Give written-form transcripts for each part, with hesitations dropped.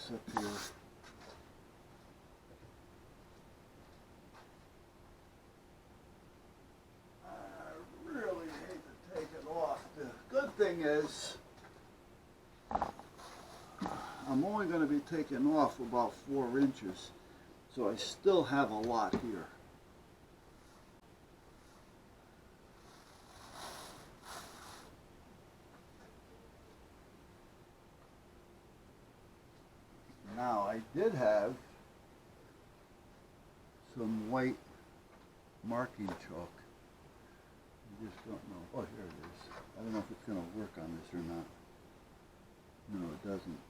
this up here. I really hate to take it off. The good thing is I'm only going to be taking off about 4 inches, so I still have a lot here. Now, I did have some white marking chalk. I just don't know. Oh, here it is. I don't know if it's going to work on this or not. No, it doesn't.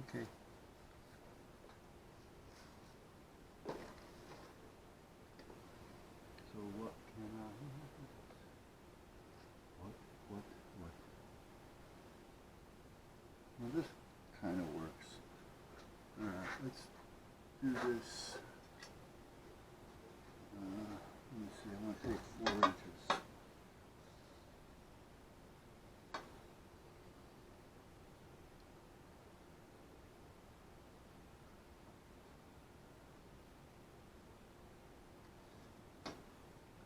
Okay. So what can I... What? Well, this kind of works. Alright, let's do this. Let me see, I'm going to take 4 inches.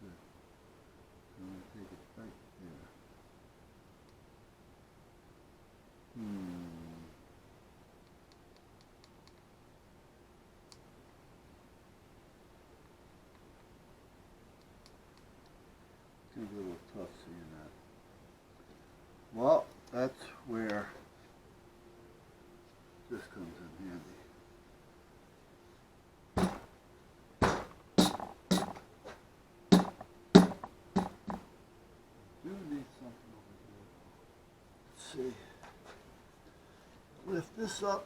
Good. I'm going to take it right there. It's going to be a little tough seeing that. Well, that's where this comes in handy. Do need something over here. Let's see. Lift this up.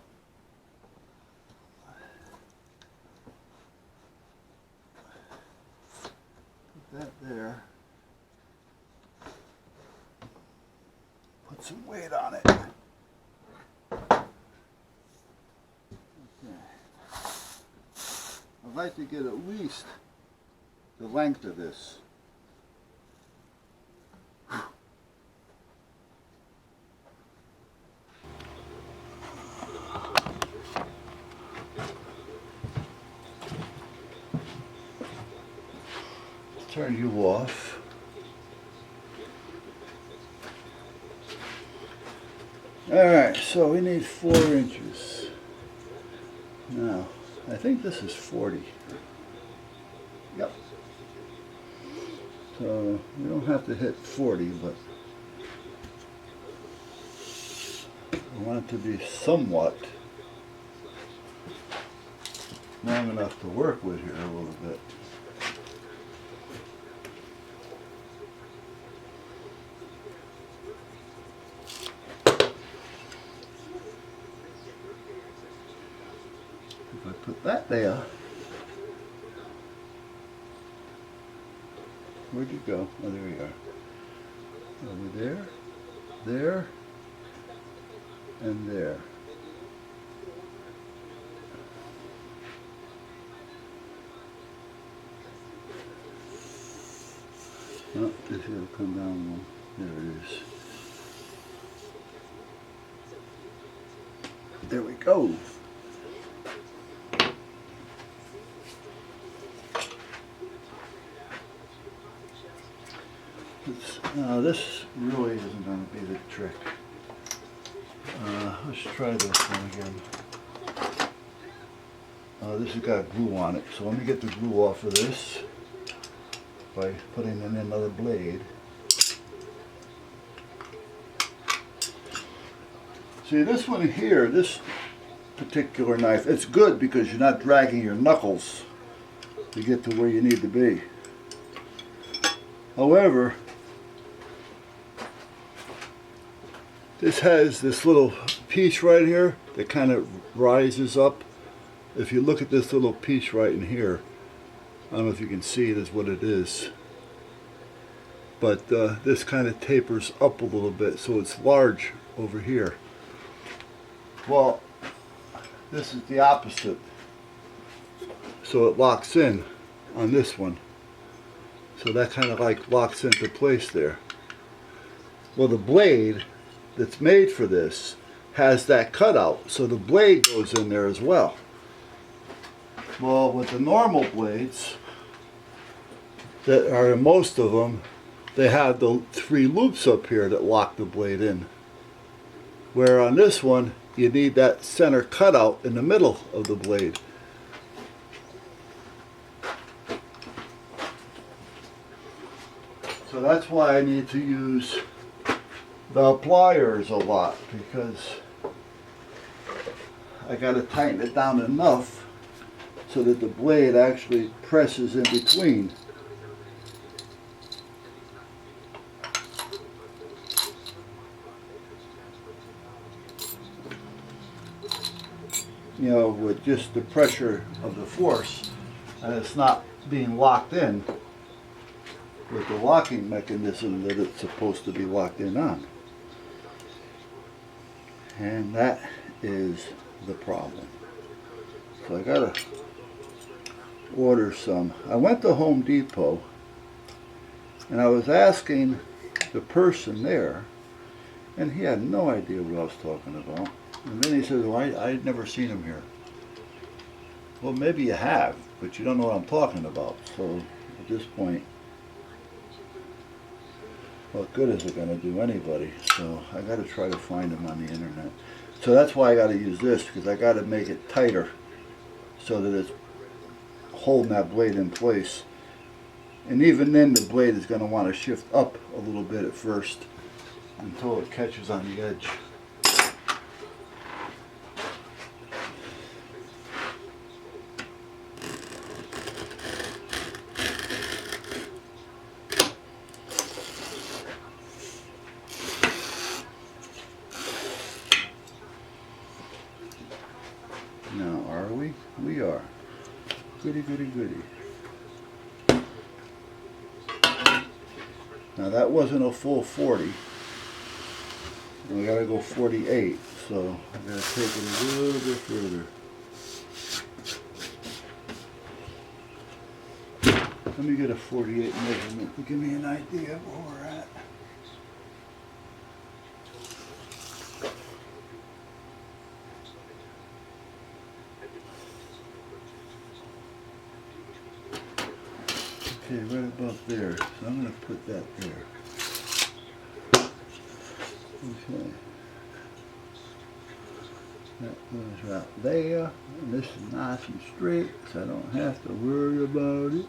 Put that there. Put some weight on it. Okay. I'd like to get at least the length of this. Turn you off. Alright, so we need 4 inches. Now, I think this is 40. Yep. So, we don't have to hit 40, but I want it to be somewhat long enough to work with here a little bit. If I put that there, where'd you go? Oh, there you are. Over there, there, and there. Oh, this will come down one. There it is. There we go. This really isn't going to be the trick. Let's try this one again. This has got glue on it, so let me get the glue off of this by putting in another blade. See, this one here, this particular knife, it's good because you're not dragging your knuckles to get to where you need to be. However, this has this little piece right here that kind of rises up. If you look at this little piece right in here, I don't know if you can see it is what it is, but this kind of tapers up a little bit, so it's large over here. Well, this is the opposite, so it locks in on this one, so that kind of like locks into place there. Well, the blade that's made for this has that cutout, so the blade goes in there as well. Well, with the normal blades, that are in most of them, they have the 3 loops up here that lock the blade in. Where on this one, you need that center cutout in the middle of the blade. So that's why I need to use the pliers a lot, because I got to tighten it down enough so that the blade actually presses in between. You know, with just the pressure of the force, and it's not being locked in with the locking mechanism that it's supposed to be locked in on. And that is the problem. So I gotta order some. I went to Home Depot and I was asking the person there, and he had no idea what I was talking about. And then he says, well, I'd never seen him here. Well, maybe you have, but you don't know what I'm talking about. So at this point, what good is it going to do anybody? So I got to try to find him on the internet. So that's why I got to use this, because I got to make it tighter so that it's holding that blade in place. And even then the blade is going to want to shift up a little bit at first until it catches on the edge. Now, are we? We are. Goody, goody, goody. Now that wasn't a full 40. We gotta go 48, so I gotta take it a little bit further. Let me get a 48 measurement to give me an idea of where we're at. Okay, right above there. So I'm going to put that there. Okay. That goes right there. And this is nice and straight, so I don't have to worry about it.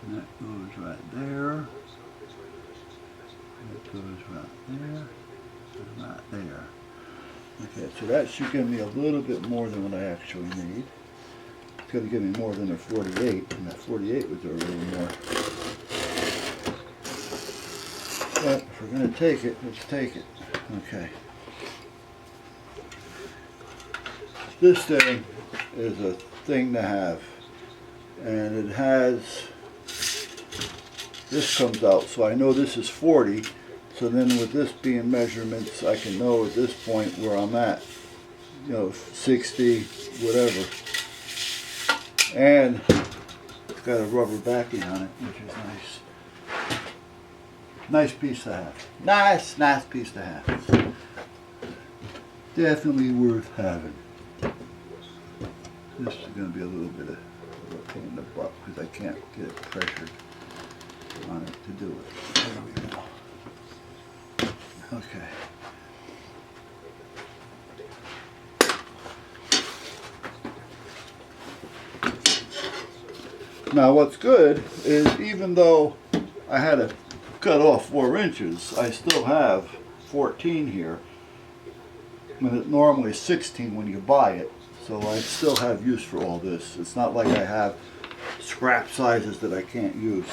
And that goes right there. That goes right there. And right there. Okay, so that should give me a little bit more than what I actually need. It's going to give me more than a 48, and that 48 was a little more. But if we're going to take it, let's take it. Okay. This thing is a thing to have, and it has, this comes out, so I know this is 40, so then with this being measurements, I can know at this point where I'm at, you know, 60, whatever. And it's got a rubber backing on it, which is nice. Nice piece to have. Nice piece to have. Definitely worth having. This is going to be a little bit of a pain in the butt because I can't get it pressured on it to do it. There we go. Okay. Now what's good is even though I had to cut off 4 inches, I still have 14 here. When it normally is 16 when you buy it, so I still have use for all this. It's not like I have scrap sizes that I can't use.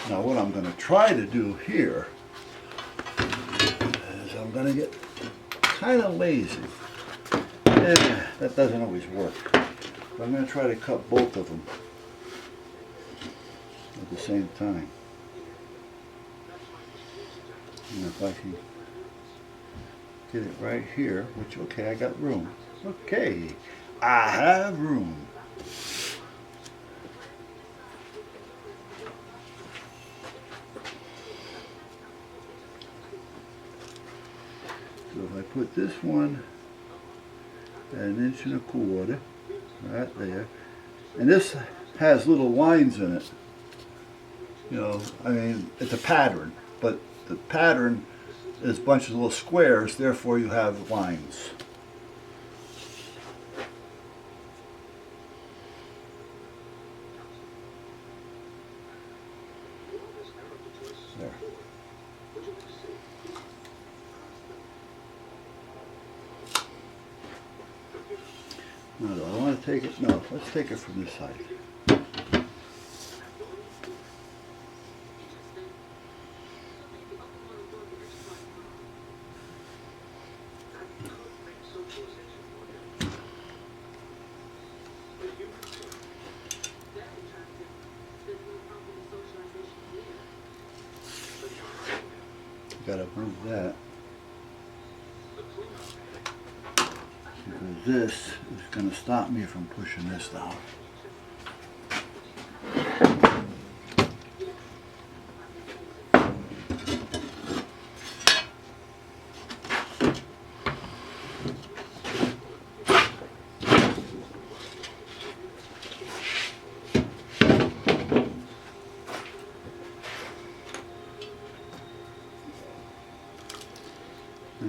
Now what I'm going to try to do here is I'm going to get kind of lazy. That doesn't always work. But I'm going to try to cut both of them at the same time. And if I can get it right here, which, okay, I got room. Okay, I have room. So if I put this one at 1.25 inches, right there, and this has little lines in it. You know, I mean, it's a pattern, but the pattern is a bunch of little squares, therefore you have lines. There. No, do I want to take it? No, let's take it from this side. Gotta move that because this is going to stop me from pushing this down.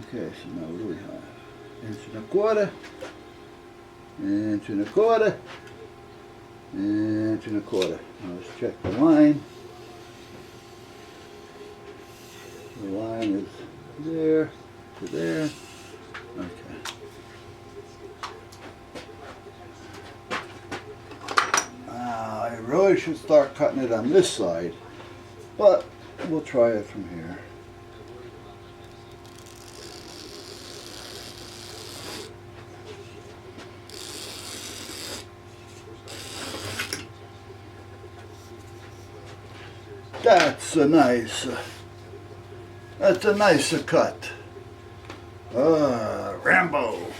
Okay, so now what do we have? 1.25 inches, 1.25 inches, 1.25 inches. Now let's check the line. The line is there to there. Okay. I really should start cutting it on this side, but we'll try it from here. That's a nice cut. Rambone.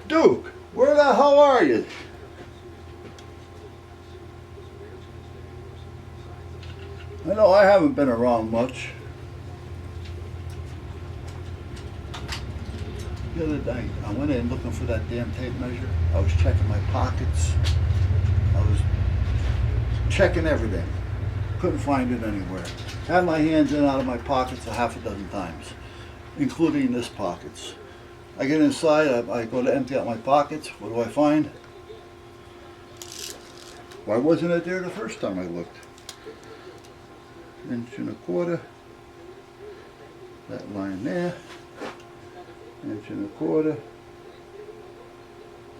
Duke, where the hell are you? I know I haven't been around much. The other day, I went in looking for that damn tape measure. I was checking my pockets. I was checking everything. Couldn't find it anywhere. Had my hands in and out of my pockets a half a dozen times, including this pockets. I get inside, I go to empty out my pockets. What do I find? Why wasn't it there the first time I looked? 1.25 inches. That line there. 1.25 inches.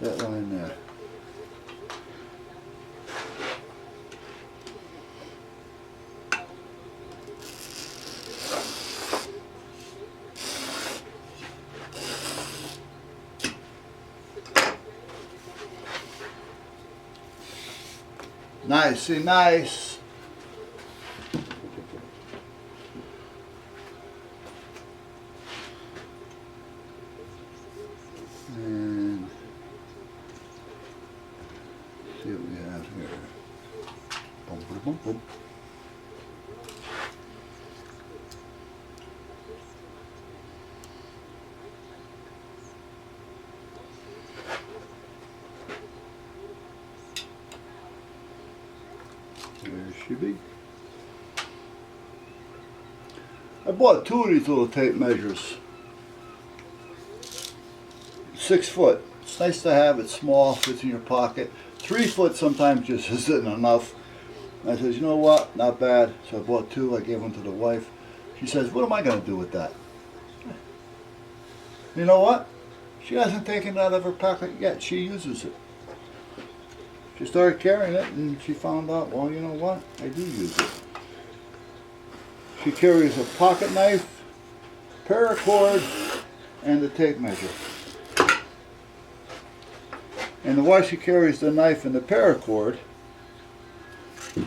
That line there. Nicey nice. And see what we have here. Boom, boom, boom, boom. There she be. I bought 2 of these little tape measures. 6 foot. It's nice to have it small, fits in your pocket. 3 foot sometimes just isn't enough. I says, you know what, not bad. So I bought 2, I gave one to the wife. She says, what am I going to do with that? You know what? She hasn't taken it out of her pocket yet. She uses it. She started carrying it and she found out, well, you know what? I do use it. She carries a pocket knife, paracord, and the tape measure. And why she carries the knife and the paracord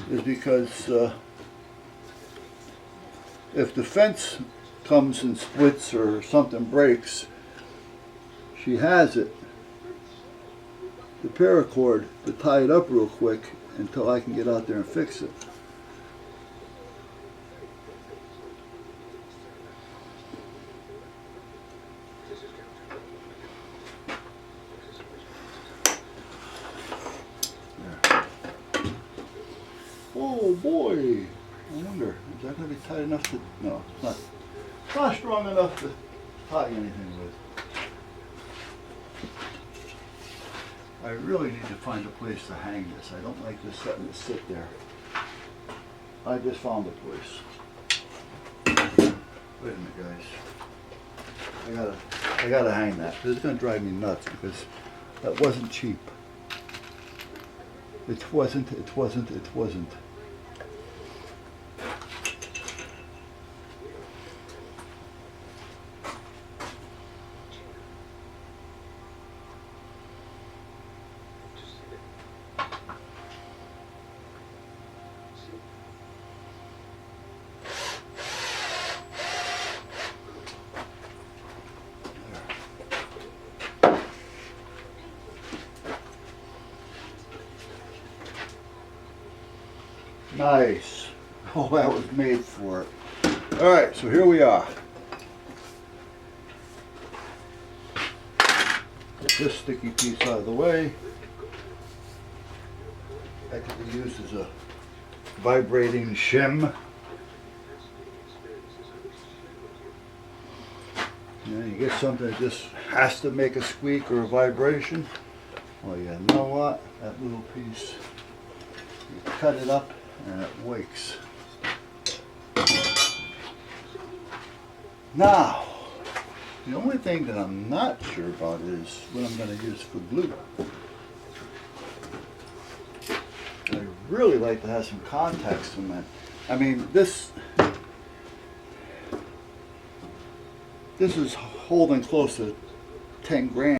is because if the fence comes and splits or something breaks, she has it, the paracord, to tie it up real quick until I can get out there and fix it. There. Oh boy! I wonder, is that going to be tight enough to, no, it's not strong enough to tie anything with. I really need to find a place to hang this. I don't like just letting it sit there. I just found a place. Wait a minute, guys. I gotta hang that. This is gonna drive me nuts because that wasn't cheap. It wasn't. Nice. Oh, that was made for it. All right, so here we are. Get this sticky piece out of the way. That could be used as a vibrating shim. You get something that just has to make a squeak or a vibration. Well, you know what? That little piece, you cut it up and it wakes. Now, the only thing that I'm not sure about is what I'm going to use for glue. I'd really like to have some contact cement. I mean, this is holding close to 10 grand.